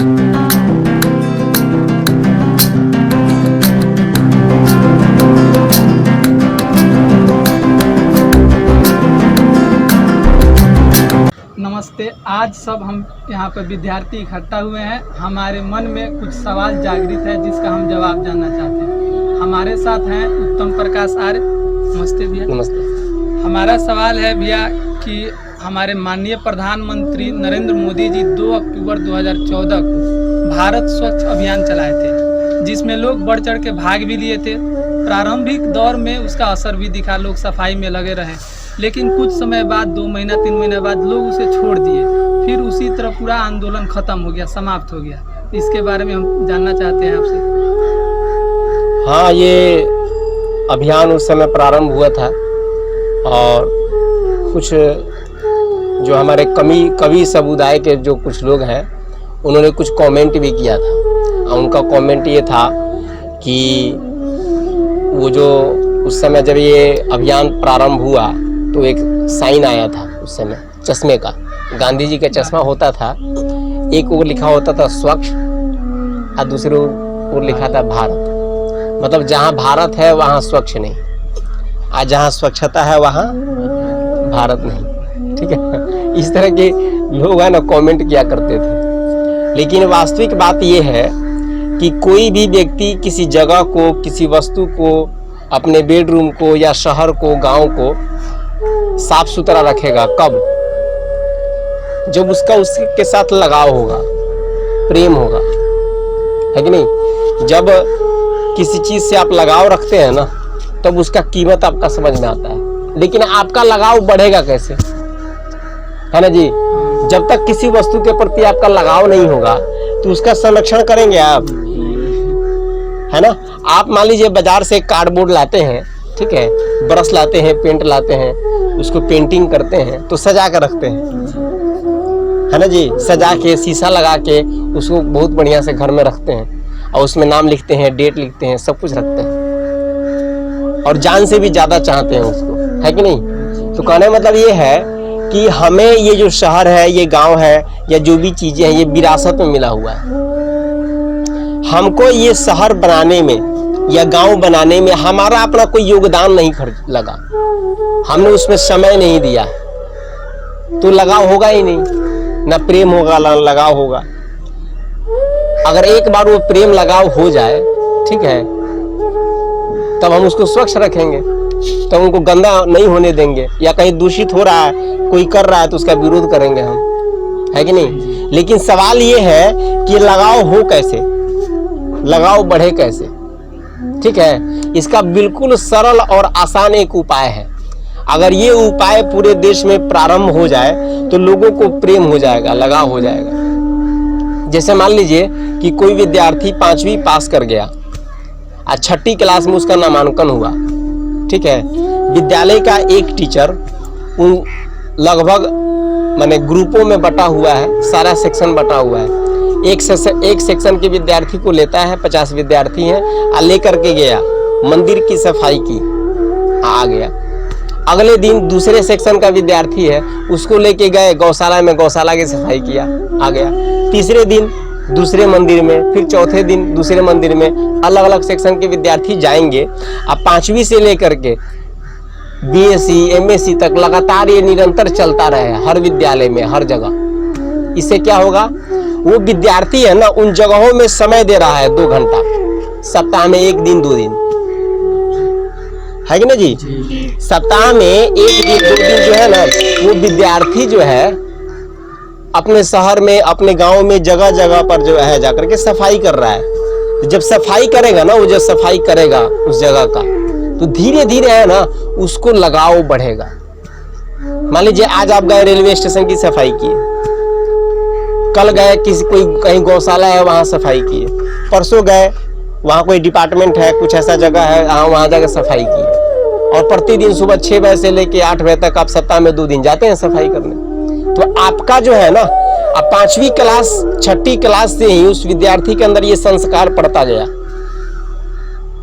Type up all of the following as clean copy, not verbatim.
नमस्ते। आज सब हम यहाँ पर विद्यार्थी इकट्ठा हुए हैं। हमारे मन में कुछ सवाल जागृत है जिसका हम जवाब जानना चाहते हैं। हमारे साथ हैं उत्तम प्रकाश आर्य। नमस्ते भैया। नमस्ते। हमारा सवाल है भैया कि हमारे माननीय प्रधानमंत्री नरेंद्र मोदी जी 2 अक्टूबर 2014 को भारत स्वच्छ अभियान चलाए थे, जिसमें लोग बढ़ चढ़ के भाग भी लिए थे। प्रारंभिक दौर में उसका असर भी दिखा, लोग सफाई में लगे रहे, लेकिन कुछ समय बाद 2 महीना 3 महीने बाद लोग उसे छोड़ दिए। फिर उसी तरह पूरा आंदोलन खत्म हो गया, समाप्त हो गया। इसके बारे में हम जानना चाहते हैं आपसे। हाँ, ये अभियान उस समय प्रारंभ हुआ था और कुछ जो हमारे कवि समुदाय के जो कुछ लोग हैं उन्होंने कुछ कमेंट भी किया था। और उनका कमेंट ये था कि वो जो उस समय जब ये अभियान प्रारंभ हुआ तो एक साइन आया था उस समय चश्मे का, गांधी जी का चश्मा होता था। एक ओर लिखा होता था स्वच्छ और दूसरे ओर लिखा था भारत। मतलब जहाँ भारत है वहाँ स्वच्छ नहीं, और जहाँ स्वच्छता है वहाँ भारत नहीं। ठीक है, इस तरह के लोग है ना कमेंट किया करते थे। लेकिन वास्तविक बात ये है कि कोई भी व्यक्ति किसी जगह को, किसी वस्तु को, अपने बेडरूम को या शहर को, गांव को साफ सुथरा रखेगा कब? जब उसका उसके साथ लगाव होगा, प्रेम होगा, है कि नहीं? जब किसी चीज से आप लगाव रखते हैं ना, तब उसका कीमत आपका समझ में आता है। लेकिन आपका लगाव बढ़ेगा कैसे, है ना जी? जब तक किसी वस्तु के प्रति आपका लगाव नहीं होगा तो उसका संरक्षण करेंगे आप, है ना? आप मान लीजिए बाजार से कार्डबोर्ड लाते हैं, ठीक है, ब्रश लाते हैं, पेंट लाते हैं, उसको पेंटिंग करते हैं तो सजा कर रखते हैं, है ना जी? सजा के शीशा लगा के उसको बहुत बढ़िया से घर में रखते हैं और उसमें नाम लिखते हैं, डेट लिखते हैं, सब कुछ रखते हैं और जान से भी ज्यादा चाहते हैं उसको, है कि नहीं? तो कहने का मतलब ये है कि हमें ये जो शहर है, ये गांव है, या जो भी चीजें हैं, ये विरासत में मिला हुआ है। हमको ये शहर बनाने में या गांव बनाने में हमारा अपना कोई योगदान नहीं खर्च लगा, हमने उसमें समय नहीं दिया, तो लगाव होगा ही नहीं, ना प्रेम होगा ना लगाव होगा। अगर एक बार वो प्रेम लगाव हो जाए, ठीक है, तब हम उसको स्वच्छ रखेंगे, तब उनको गंदा नहीं होने देंगे। या कहीं दूषित हो रहा है, कोई कर रहा है तो उसका विरोध करेंगे हम, है कि नहीं? लेकिन सवाल ये है कि लगाव हो कैसे, लगाव बढ़े कैसे? ठीक है, इसका बिल्कुल सरल और आसान एक उपाय है। अगर ये उपाय पूरे देश में प्रारंभ हो जाए तो लोगों को प्रेम हो जाएगा, लगाव हो जाएगा। जैसे मान लीजिए कि कोई विद्यार्थी 5वीं पास कर गया और 6ठी क्लास में उसका नामांकन हुआ, ठीक है, विद्यालय का एक टीचर उन लगभग माने ग्रुपों में बटा हुआ है, सारा सेक्शन बटा हुआ है। एक सेक्शन के विद्यार्थी को लेता है, 50 विद्यार्थी हैं, और लेकर के गया मंदिर की सफाई की, आ गया। अगले दिन दूसरे सेक्शन का विद्यार्थी है, उसको लेके गए गौशाला में, गौशाला की सफाई किया, आ गया। तीसरे दिन दूसरे मंदिर में, फिर चौथे दिन दूसरे मंदिर में। अलग अलग सेक्शन के विद्यार्थी जाएंगे। अब 5वीं से लेकर के BSc MSc तक लगातार ये निरंतर चलता रहे हर विद्यालय में, हर जगह। इससे क्या होगा? वो विद्यार्थी है ना, उन जगहों में समय दे रहा है 2 घंटा, सप्ताह में 1 दिन 2 दिन, है कि ना जी? सप्ताह में 1 दिन 2 दिन जो है ना, वो विद्यार्थी जो है अपने शहर में, अपने गांव में, जगह जगह पर जो है जाकर के सफाई कर रहा है। जब सफाई करेगा ना, वो जब सफाई करेगा उस जगह का, तो धीरे धीरे है ना उसको लगाव बढ़ेगा। मान लीजिए आज आप गए रेलवे स्टेशन की सफाई किए, कल गए कोई कहीं गौशाला है वहां सफाई किए, परसों गए वहां कोई डिपार्टमेंट है, कुछ ऐसा जगह है वहां जाकर सफाई किए, और प्रतिदिन सुबह 6 बजे से लेके 8 बजे तक आप सप्ताह में 2 दिन जाते हैं सफाई करने। तो आपका जो है ना, अब 5वीं क्लास 6ठी क्लास से ही उस विद्यार्थी के अंदर ये संस्कार पड़ता गया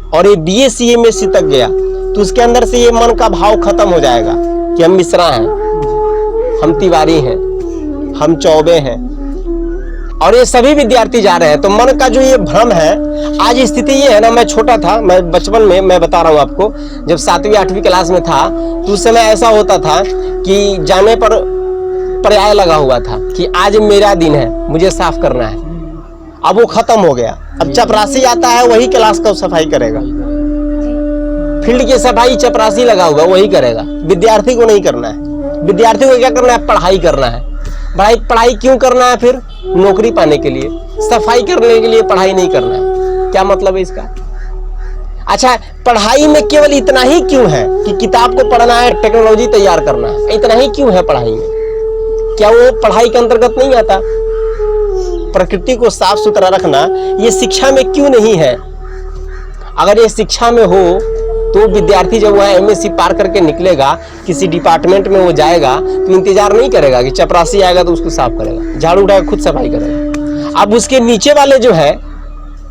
और ये BSc MSc तक गया, तो उसके अंदर से ये मन का भाव खत्म हो जाएगा कि हम मिश्रा हैं, हम तिवारी हैं, हम चौबे हैं, और ये सभी विद्यार्थी जा रहे हैं। तो मन का जो ये भ्रम है, आज स्थिति ये है ना, मैं छोटा था, मैं बचपन में, मैं बता रहा हूँ आपको, जब 7वीं 8वीं क्लास में था तो उस समय ऐसा होता था कि जाने पर पर्याय लगा हुआ था कि आज मेरा दिन है, मुझे साफ करना है। अब वो खत्म हो गया। अब चपरासी आता है, वही क्लास का सफाई करेगा, फील्ड की सफाई चपरासी लगा हुआ वही करेगा, विद्यार्थी को नहीं करना है। विद्यार्थी को क्या करना है? पढ़ाई करना है। पढ़ाई क्यों करना है? फिर नौकरी पाने के लिए। सफाई करने के लिए पढ़ाई नहीं करना है। क्या मतलब है इसका? अच्छा, पढ़ाई में केवल इतना ही क्यों है कि किताब को पढ़ना है, टेक्नोलॉजी तैयार करना है, इतना ही क्यों है पढ़ाई में? क्या वो पढ़ाई के अंतर्गत नहीं आता? प्रकृति को साफ सुथरा रखना ये शिक्षा में क्यों नहीं है? अगर ये शिक्षा में हो तो विद्यार्थी जब वह एमएससी पार करके निकलेगा, किसी डिपार्टमेंट में वो जाएगा तो इंतजार नहीं करेगा कि चपरासी आएगा तो उसको साफ करेगा, झाड़ू उठाकर खुद सफाई करेगा। अब उसके नीचे वाले जो है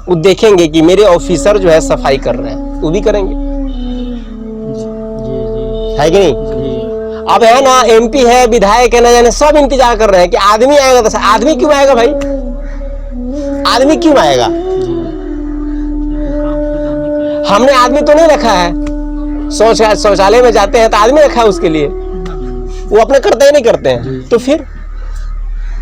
वो देखेंगे कि मेरे ऑफिसर जो है सफाई कर रहे हैं, वो भी करेंगे, है कि नहीं? अब है ना, एमपी है, विधायक है, ना जाने सब इंतजार कर रहे हैं कि आदमी आएगा। तो आदमी क्यों आएगा भाई? आदमी क्यों आएगा? हमने आदमी तो नहीं रखा है। शौचालय में जाते हैं तो आदमी रखा है उसके लिए, वो अपने करते ही नहीं करते हैं। तो फिर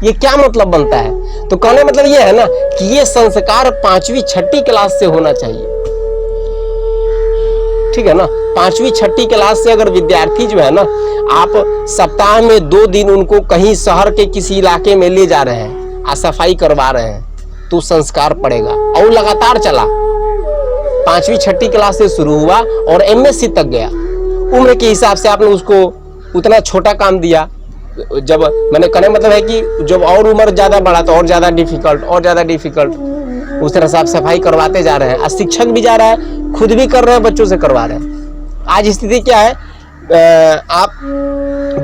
ये क्या मतलब बनता है? तो कहने मतलब ये है ना कि ये संस्कार 5वीं 6ठी क्लास से होना चाहिए, ठीक है ना? 5वीं 6ठी क्लास से अगर विद्यार्थी जो है ना, आप सप्ताह में 2 दिन उनको कहीं शहर के किसी इलाके में ले जा रहे हैं और सफाई करवा रहे हैं, तो संस्कार पड़ेगा। और लगातार चला, 5वीं 6ठी क्लास से शुरू हुआ और एमएससी तक गया। उम्र के हिसाब से आपने उसको उतना छोटा काम दिया। जब मैंने कहने मतलब है कि जब और उम्र ज्यादा बढ़ा तो और ज्यादा डिफिकल्ट उस तरह साफ सफाई करवाते जा रहे हैं। आज शिक्षक भी जा रहा है, खुद भी कर रहे हैं, बच्चों से करवा रहे हैं। आज स्थिति क्या है? आप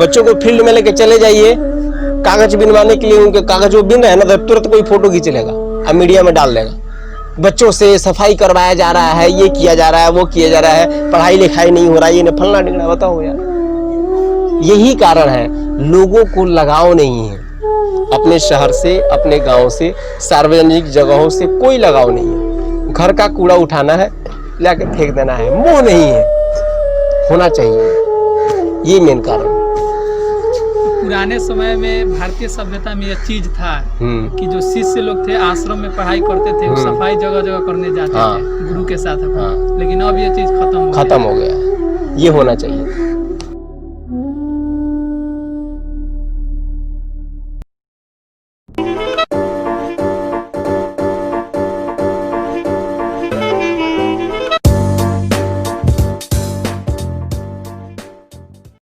बच्चों को फील्ड में लेके चले जाइए, कागज बिनवाने के लिए उनके कागज वो बिन रहे हैं ना, तो तुरंत कोई फोटो खींच लेगा और मीडिया में डाल देगा। बच्चों से सफाई करवाया जा रहा है, ये किया जा रहा है, वो किया जा रहा है, पढ़ाई लिखाई नहीं हो रहा है, ये फलना ढिंगना। बताओ यार, यही कारण है, लोगों को लगाव नहीं है अपने शहर से, अपने गांव से, सार्वजनिक जगहों से कोई लगाव नहीं है। घर का कूड़ा उठाना है, लाके फेंक देना है, मोह नहीं है, होना चाहिए। ये मेन कारण। पुराने समय में भारतीय सभ्यता में यह चीज था कि जो शिष्य लोग थे आश्रम में पढ़ाई करते थे, वो सफाई जगह जगह करने जाते थे गुरु के साथ। लेकिन अब ये चीज खत्म हो गया। ये होना चाहिए।